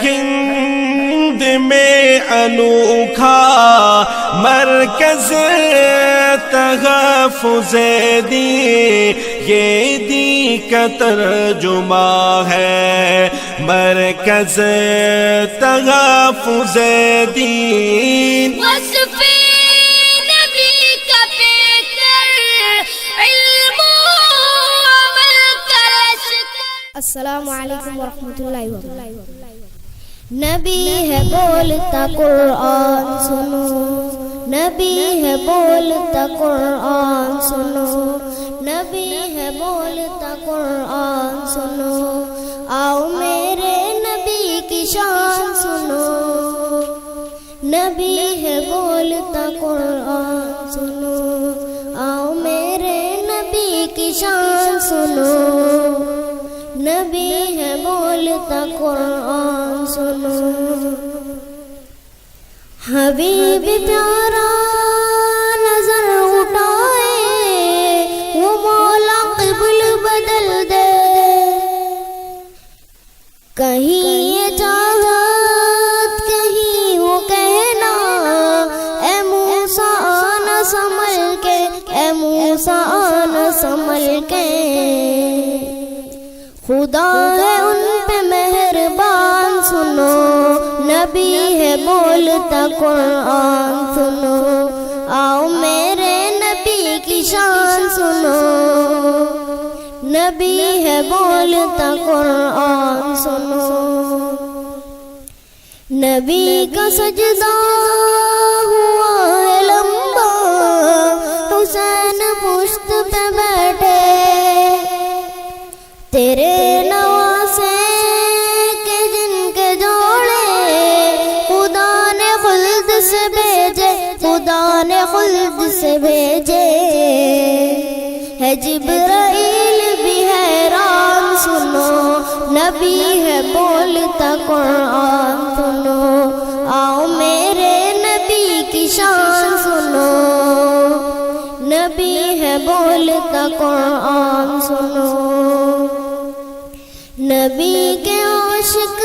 ہند میں انوکھا مرکز تحفظ دین، یہ دین کا ترجمہ ہے مرکز تحفظ دین۔ وصف نبی کا پیکر علم و عمل کا لشکر۔ السلام علیکم ورحمۃ اللہ وبرکاتہ۔ نبی ہے بولتا قرآن سنو، نبی ہے بولتا قرآن سنو، نبی ہے بولتا قرآن سنو، آؤ میرے نبی کی شان سنو، نبی ہے بولتا قرآن سنو، آؤ میرے نبی کی شان سنو، نبی ہے بولتا قرآن سنو۔ حبیب پیارا نظر اٹھائے، وہ مولا قبل بدل دے، کہیں یہ چاہت کہیں وہ کہنا، اے موسیٰ آنا سنبھل کے، اے موسیٰ آنا سنبھل کے، خدا ہے ان پہ مہربان سنو، نبی ہے بولتا قرآن سنو، آؤ میرے نبی کی شان سنو، نبی ہے بولتا قرآن سنو۔ نبی کا سجدہ ہوا ہے لمبا، حسین پشت پہ بیٹھے، تیرے نواسے کے جن کے جوڑے خدا نے خلد سے بھیجے، خدا نے خلد سے بھیجے، ہے جبرائیل بھی حیران سنو، نبی ہے بولتا قرآن سنو، آؤ میرے نبی کی شان سنو، نبی ہے بولتا قرآن سنو۔ نبی کے عاشق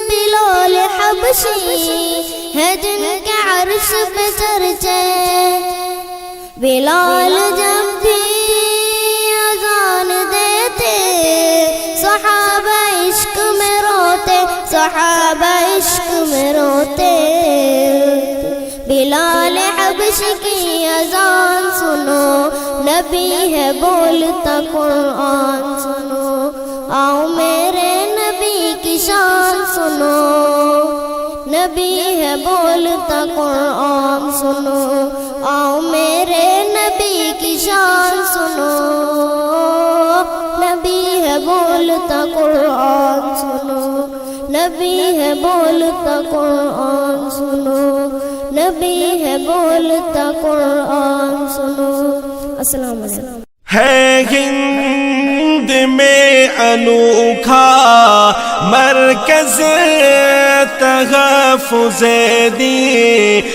بلال حبشی ہے جن کے عرش پہ چرچے، بلال جب بھی اذان دیتے صحابہ عشق میں روتے، صحابہ عشق میں روتے، بلال حبشی کی اذان سنو، نبی ہے بولتا قرآن سنو، آؤ میرے نبی کی شان سنو، نبی ہے بولتا قرآن سنو، آؤ میرے نبی کی شان سنو، نبی ہے بولتا قرآن سنو، نبی ہے بولتا قرآن سنو، نبی ہے بولتا قرآن سنو۔ السلام علیکم۔ ہے ہند میں انوکھا مرکز تحفظ دین،